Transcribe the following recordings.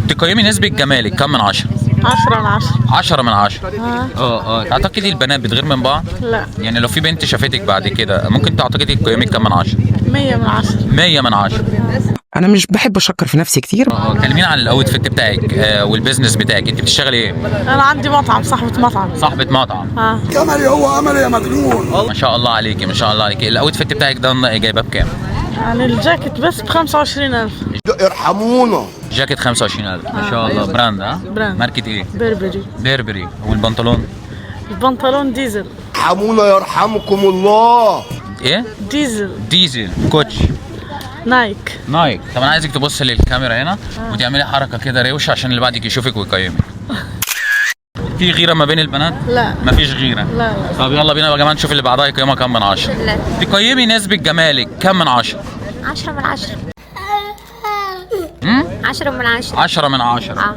تقيمي نسبة جمالك كم من 10؟ 10/10. 10 من 10. تعتقدي البنات بتغير من بعض؟ لا. يعني لو في بنت شافتك بعد كده ممكن تعتقدي تقيمك كم من 10؟ 100/10. 100 من 10. انا مش بحب اشكر في نفسي كتير. كلمينا عن الاوت فيت بتاعك والبيزنس بتاعك، انت بتشتغلي ايه؟ انا عندي مطعم، صاحبة مطعم. صاحبة مطعم. جملي هو عملي يا مجنون. ما شاء الله عليكي، ما شاء الله عليكي. الاوت فيت بتاعك ده جايباه بكام؟ يعني الجاكيت بس ب25,000. ارحمونا. جاكيت 25,000 ما شاء الله. براند ها؟ براند. ماركة ايه؟ بربري. بيربري. والبنطلون؟ البنطلون ديزل. ارحمونا يرحمكم الله. ايه؟ ديزل. ديزل. كوتش. نايك. نايك. طب انا عايزك تبص للكاميرا هنا وتعملي حركه كده روشه عشان اللي بعدك يشوفك ويقيمك. في غيره ما بين البنات؟ لا. مفيش غيره. لا. طب يلا بينا يا جماعه نشوف اللي بعدها يقيمها كم من 10. لا. تقيمي نسبة جمالك كم من 10؟ 10/10. 10/10. 10 من 10.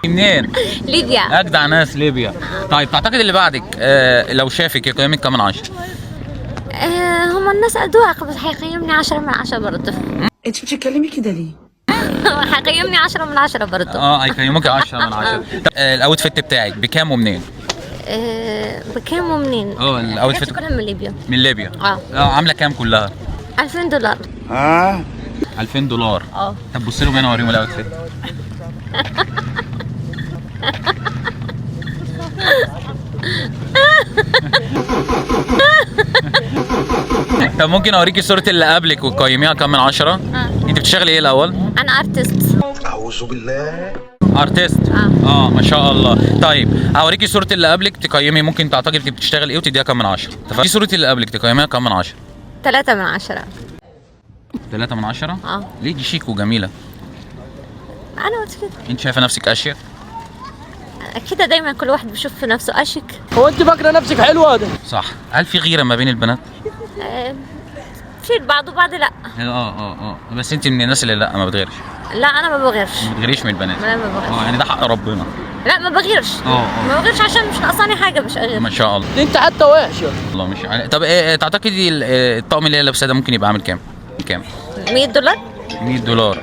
انت منين؟ ليبيا. اجدع ناس ليبيا. طيب تعتقد اللي بعدك لو شافك يقيمك كم من 10؟ هم الناس أذواق بس حيقيمني 10/10 برضه. انت بتتكلمي كده ليه؟ حيقيمني 10/10 برضه. هيقيموك 10 من 10. طب الاوت فيت بتاعك بكام ومنين؟ بكام ومنين؟ الاوت فيت كلها من ليبيا. من ليبيا. عامله كام كلها؟ $2000. 2000 دولار. طب بص لهم هنا وريهم الاوت فيت. طب ممكن اوريكي صورة اللي قبلك وتقيميها كام من 10؟ انت بتشتغلي ايه الاول؟ أنا أرتست. اعوذ بالله. ارتست. ما شاء الله. طيب هوريكي صورة اللي قبلك تقيمي، ممكن تعتقدي انت بتشتغلي ايه وتديها كام من 10. دي صورة اللي قبلك تقيميها كام من 10؟ 3/10. 3 من 10؟ ليه؟ دي شيك وجميلة. أنا قلت كده. انت شايفة نفسك اشيك؟ كده دايما كل واحد بيشوف في نفسه أشك. هو انت فاكره نفسك حلوه ده؟ صح. هل في غيرة ما بين البنات؟ في البعض وبعض لا. بس انت من الناس اللي لا ما بتغيرش. لا أنا ما بغيرش. ما بتغيريش من البنات. لا ما بغيرش. يعني ده حق ربنا. لا ما بغيرش. ما بغيرش عشان مش ناقصاني حاجة مش أغير. ما شاء الله. انت حتى وحشه. الله مش عارف. طب تعتقدي الطقم اللي هي لابساه ده ممكن يبقى عامل كام؟ $100. 100 دولار.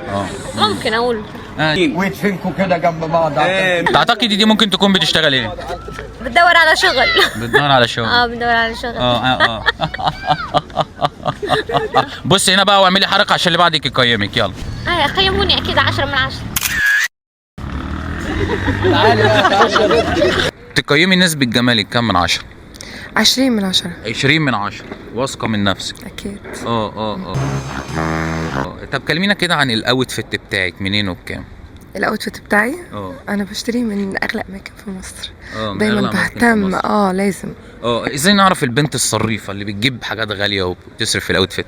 ممكن أقول. ويدفنكم كده جنب بعض. تعتقدي دي ممكن تكون بتشتغل ايه؟ بتدور على شغل. بتدور على شغل. بتدور على شغل. بصي هنا بقى واعملي حركه عشان اللي بعدك يقيمك. يلا. قيموني أكيد 10/10. تقيمي نسبة جمالك كم من 10؟ 20/10. 20 من 10. واثقة من نفسك. أكيد. طب كلمينا كده عن الاوت فيت بتاعك منين وبكام؟ الأوتفيت بتاعي أنا بشتريه من أغلى أماكن في مصر. دايما بهتم لازم. ازاي نعرف البنت الصريفة اللي بتجيب حاجات غالية وبتصرف في الاوت فيت؟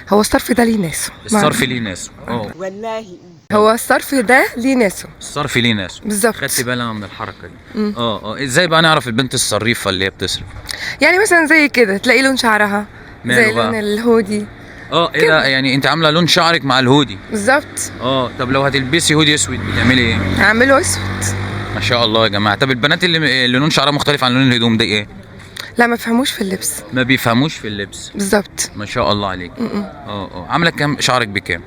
هو الصرف ده ليه ناسه. الصرف ليه ناسه. والله هو الصرف ده ليه ناسه. الصرف ليه ناسه. بالظبط. خدتي بالنا من الحركة دي. ازاي بقى نعرف البنت الصريفة اللي هي بتصرف؟ يعني مثلا زي كده تلاقي لون شعرها زي بقى؟ لون الهودي. ايه ده؟ يعني انت عامله لون شعرك مع الهودي؟ بالظبط. طب لو هتلبسي هودي اسود بتعملي ايه؟ هعمله أسود. ما شاء الله يا جماعه. طب البنات اللي لون شعرها مختلف عن لون الهدوم ده ايه؟ لا ما بفهموش في اللبس. ما بيفهموش في اللبس. بالظبط. ما شاء الله عليك. عامله كام شعرك بكام؟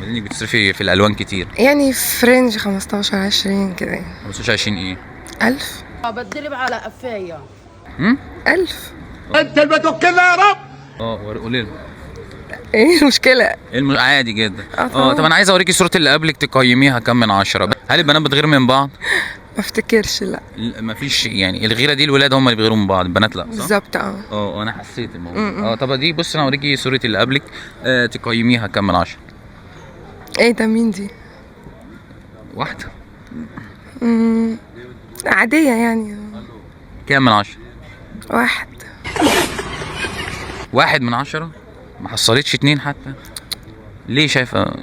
انك بتصرفي في الالوان كتير. يعني في رينج 15-20 كده. 25 ايه؟ 1000. بتدرب على قفايه. 1000. انت اللي بتوكلنا يا رب. قولي لهم. ايه المشكلة؟ عادي جدا. طبعا. طب انا عايز اوريكي صورة اللي قبلك تقيميها كام من 10. هل البنات بتغير من بعض؟ ما افتكرش. لا مفيش. يعني الغيرة دي الولاد هم اللي بيغيروا من بعض، البنات لا. بالظبط. انا حسيت الموضوع. طب دي بص انا اوريكي صورة اللي قبلك تقيميها كام من 10. ايه ده؟ مين دي؟ واحدة. عادية يعني. كام من 10؟ 1. 1 من 10؟ ما حصلتش 2 حتى؟ ليه شايفة؟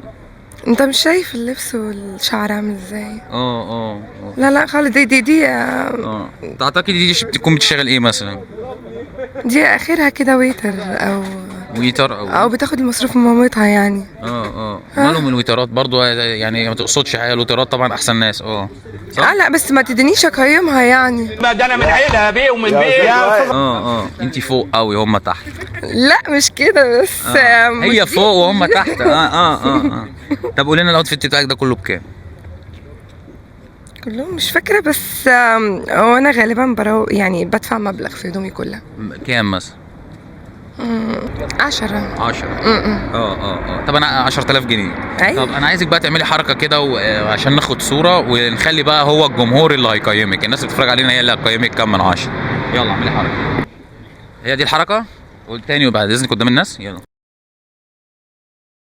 انت مش شايف اللبس والشعر عامل ازاي؟ لا خالص. دي تعتقدي دي بتكون بتشتغل ايه مثلا؟ دي اخرها كده ويتر او ويتر او بتاخد المصروف من مامتها يعني. مالهم الويترات برضو يعني ما تقصدش حاجه، الويترات طبعا احسن ناس. صح؟ لا بس ما تدينيش اقيمها يعني. ما ده انا من عيلها بيه ومن بيه. انت فوق قوي هم تحت. لا مش كده بس. هي فوق وهم تحت. طب قولي لنا الاوتفيت بتاعك ده كله بكام؟ كلهم مش فاكرة بس هو أنا غالبا يعني بدفع مبلغ في هدومي كلها. كام مثلا؟ 10. 10. طب انا 10000 جنيه. أيوة. طب انا عايزك بقى تعملي حركه كده عشان ناخد صوره ونخلي بقى هو الجمهور اللي هيقيمك، الناس اللي بتتفرج علينا هي اللي هتقيمك كام من 10. يلا اعملي حركه. هي دي الحركه؟ قول تاني وبعد اذنك قدام الناس. يلا.